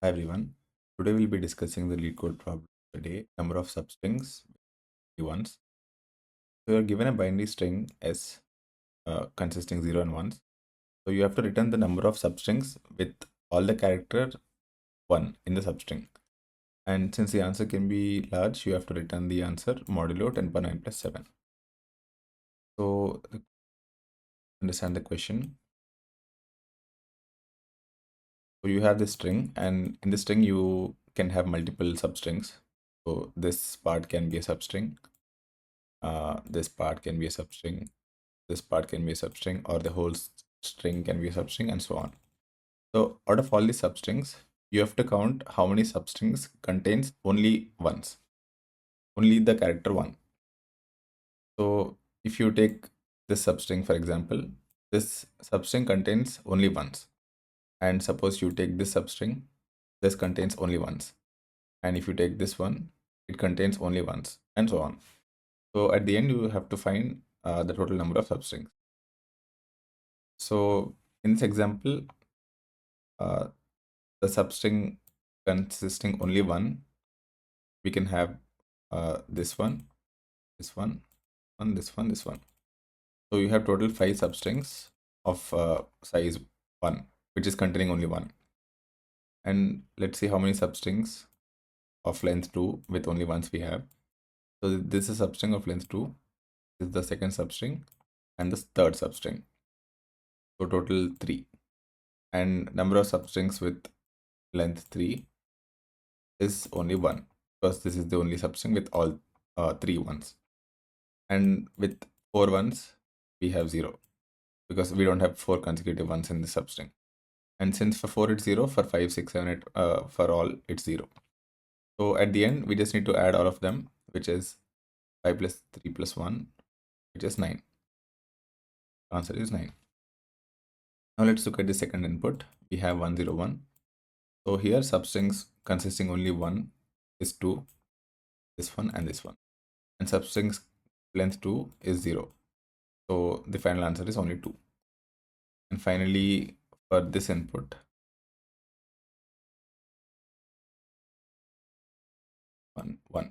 Hi everyone. Today we'll be discussing the LeetCode problem of the day, number of substrings ones. So you're given a binary string s consisting 0 and 1s. So you have to return the number of substrings with all the character 1 in the substring. And since the answer can be large, you have to return the answer modulo 10 power 9 plus 7. So understand the question. So you have this string, and in the string you can have multiple substrings. So this part can be a substring. This part can be a substring. This part can be a substring, or the whole string can be a substring, and so on. So out of all these substrings, you have to count how many substrings contains only ones, only the character one. So if you take this substring, for example, this substring contains only ones. And suppose you take this substring, this contains only ones. And if you take this one, it contains only ones, and so on. So at the end, you have to find the total number of substrings. So in this example, uh, the substring consisting only one, we can have this one, this one, this one, this one. So you have total 5 substrings of size 1, which is containing only one. And let's see how many substrings of length 2 with only ones we have. So this is a substring of length 2, this is the second substring, and the third substring. So total 3. And number of substrings with length 3 is only 1, because this is the only substring with all 3 ones. And with 4 ones, we have 0, because we don't have 4 consecutive ones in the substring. And since for 4 it's 0, for 5, 6, 7, 8, for all it's 0. So at the end, we just need to add all of them, which is 5 plus 3 plus 1, which is 9. The answer is 9. Now let's look at the second input. We have 101. So here substrings consisting only 1 is 2, this one and this one. And substrings length 2 is 0. So the final answer is only 2. And finally, for this input, 1, 1.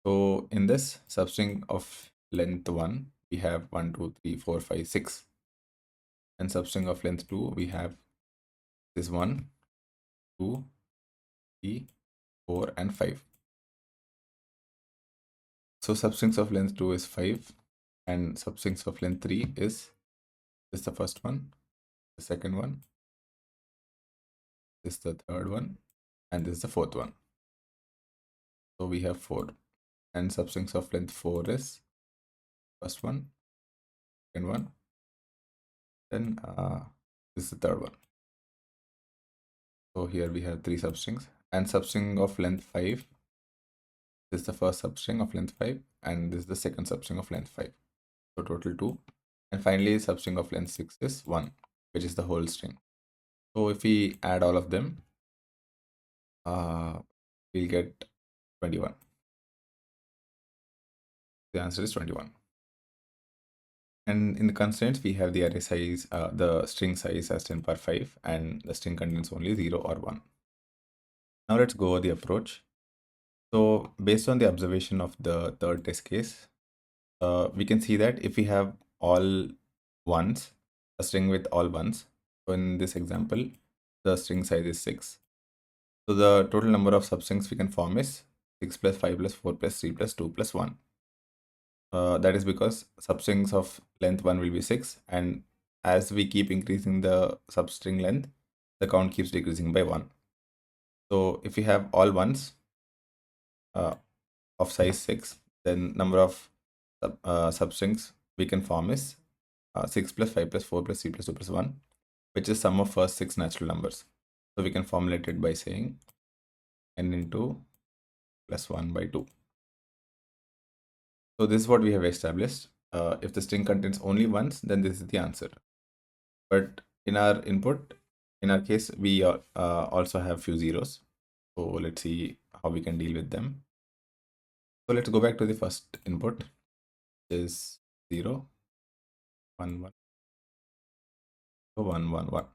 So in this substring of length 1, we have 1, 2, 3, 4, 5, 6. And substring of length 2, we have this 1, 2, 3, 4, and 5. So substrings of length 2 is 5, and substrings of length 3 is this the first one, the second one, this the third one, and this is the fourth one. So we have 4. And substrings of length 4 is first one, second one, then this is the third one. So here we have 3 substrings, and substring of length 5, this is the first substring of length 5, and this is the second substring of length 5. So total 2. And finally, substring of length 6 is 1, which is the whole string. So if we add all of them, we'll get 21. The answer is 21. And in the constraints, we have the array size, the string size as 10 power 5, and the string contains only 0 or 1. Now let's go over the approach. So based on the observation of the third test case, we can see that if we have all ones, a string with all ones, so in this example, the string size is 6. So the total number of substrings we can form is 6 plus 5 plus 4 plus 3 plus 2 plus 1. That is because substrings of length 1 will be 6, and as we keep increasing the substring length, the count keeps decreasing by 1. So if we have all ones of size 6, then number of substrings we can form is 6 plus 5 plus 4 plus 3 plus 2 plus 1, which is sum of first 6 natural numbers. So we can formulate it by saying n into plus 1 by 2. So this is what we have established. If the string contains only ones, then this is the answer. But in our input, in our case, we also have few zeros. So let's see how we can deal with them. So let's go back to the first input, is 0, 1, 1, 1, 1, 1.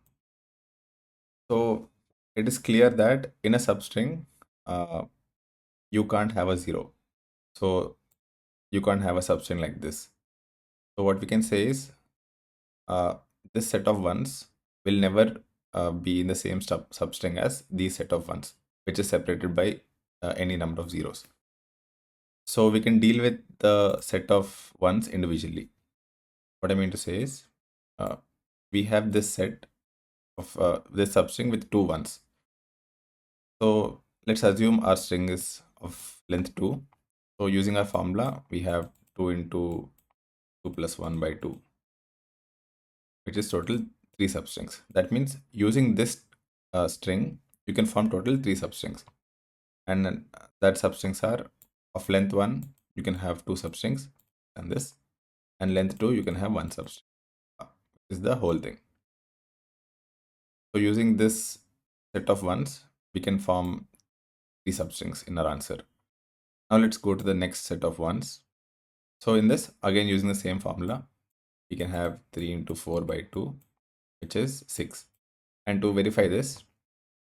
So it is clear that in a substring, you can't have a 0. So you can't have a substring like this. So what we can say is uh, this set of ones will never be in the same substring as these set of ones, which is separated by any number of zeros. So we can deal with the set of ones individually. What I mean to say is uh, we have this set of this substring with two ones. So let's assume our string is of length 2. So using our formula, we have 2 into 2 plus 1 by 2, which is total 3 substrings. That means using this string, you can form total 3 substrings. And then that substrings are of length 1, you can have 2 substrings, and this. And length 2, you can have 1 substring. This is the whole thing. So using this set of ones, we can form 3 substrings in our answer. Now let's go to the next set of ones. So in this, again using the same formula, we can have 3 into 4 by 2, which is 6. And to verify this,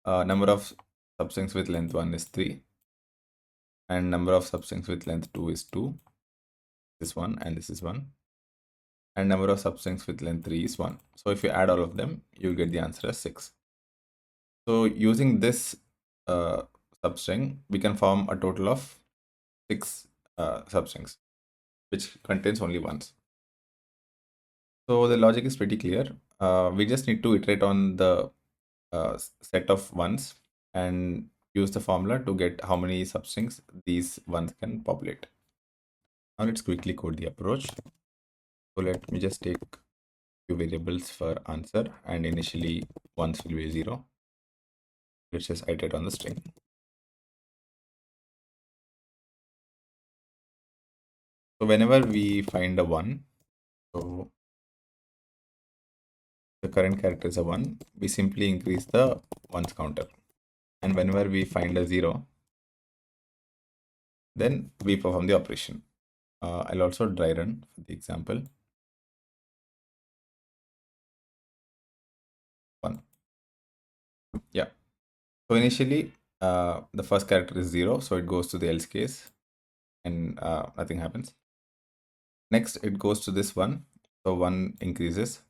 number of substrings with length 1 is 3. And number of substrings with length 2 is 2. This one and this is 1. And number of substrings with length 3 is 1. So if you add all of them, you'll get the answer as 6. So using this substring, we can form a total of 6 substrings, which contains only ones. So the logic is pretty clear. We just need to iterate on the set of ones and use the formula to get how many substrings these ones can populate. Now let's quickly code the approach. So let me just take few variables for answer, and initially ones will be 0. Let's just iterate on the string. So whenever we find a 1, so the current character is a 1, we simply increase the ones counter. And whenever we find a 0, then we perform the operation. I'll also dry run for the example. 1. Yeah. So initially, the first character is 0, so it goes to the else case, and nothing happens. Next, it goes to this 1, so 1 increases.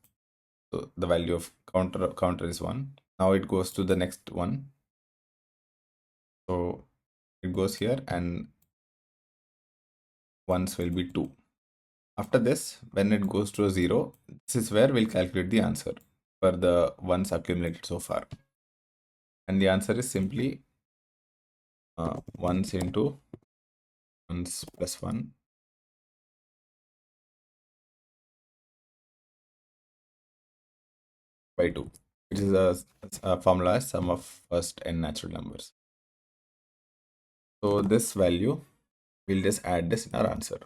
So the value of counter is 1. Now it goes to the next one. So it goes here, and ones will be 2. After this, when it goes to a 0, this is where we'll calculate the answer for the ones accumulated so far. And the answer is simply ones into ones plus 1 by 2, which is a formula as sum of first n natural numbers. So this value, we'll just add this in our answer.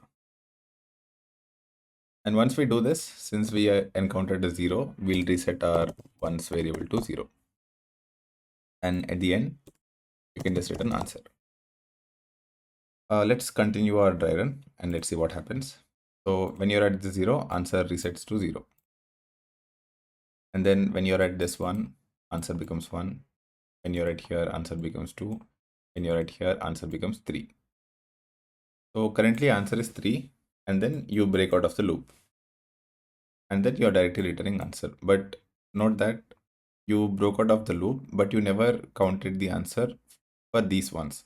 And once we do this, since we encountered a 0, we'll reset our ones variable to 0. And at the end, you can just return answer. Let's continue our dry run and let's see what happens. So when you're at the 0, answer resets to 0. And then when you're at this 1, answer becomes 1. When you're at here, answer becomes 2. When you're at here, answer becomes 3. So currently answer is 3, and then you break out of the loop. And then you're directly returning answer. But note that you broke out of the loop, but you never counted the answer for these ones.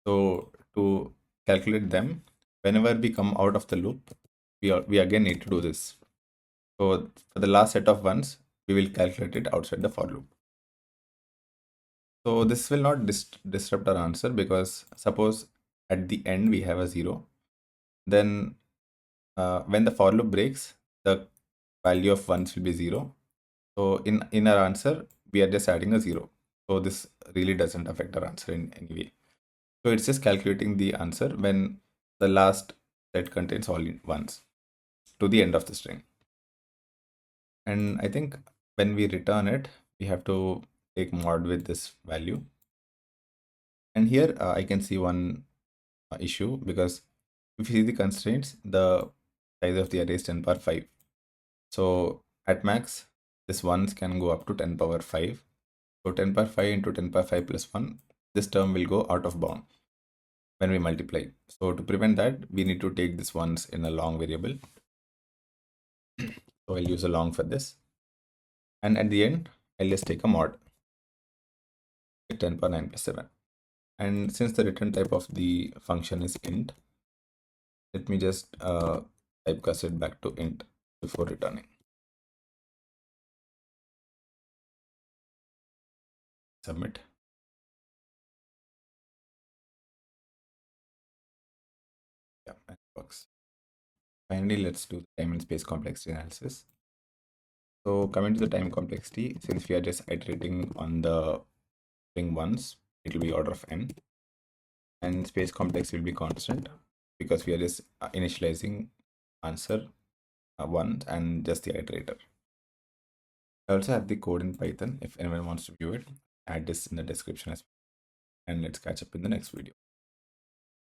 So to calculate them, whenever we come out of the loop, we again need to do this. So for the last set of ones, we will calculate it outside the for loop. So this will not disrupt our answer, because suppose at the end we have a 0, then when the for loop breaks, the value of ones will be 0. So in our answer, we are just adding a 0. So this really doesn't affect our answer in any way. So it's just calculating the answer when the last set contains all ones to the end of the string. And I think when we return it, we have to take mod with this value. And here I can see one issue, because if you see the constraints, the size of the array is 10 power 5. So at max, this ones can go up to 10 power 5. So 10 power 5 into 10 power 5 plus 1, this term will go out of bound when we multiply. So to prevent that, we need to take this ones in a long variable. So I'll use a long for this. And at the end, I'll just take a mod, 10 power 9 plus 7. And since the return type of the function is int, let me just typecast it back to int before returning. Submit. Yeah, that works. Finally, let's do the time and space complexity analysis. So coming to the time complexity, since we are just iterating on the string once, it will be order of n, and space complexity will be constant because we are just initializing answer once and just the iterator. I also have the code in Python if anyone wants to view it. Add this in the description as well. And let's catch up in the next video.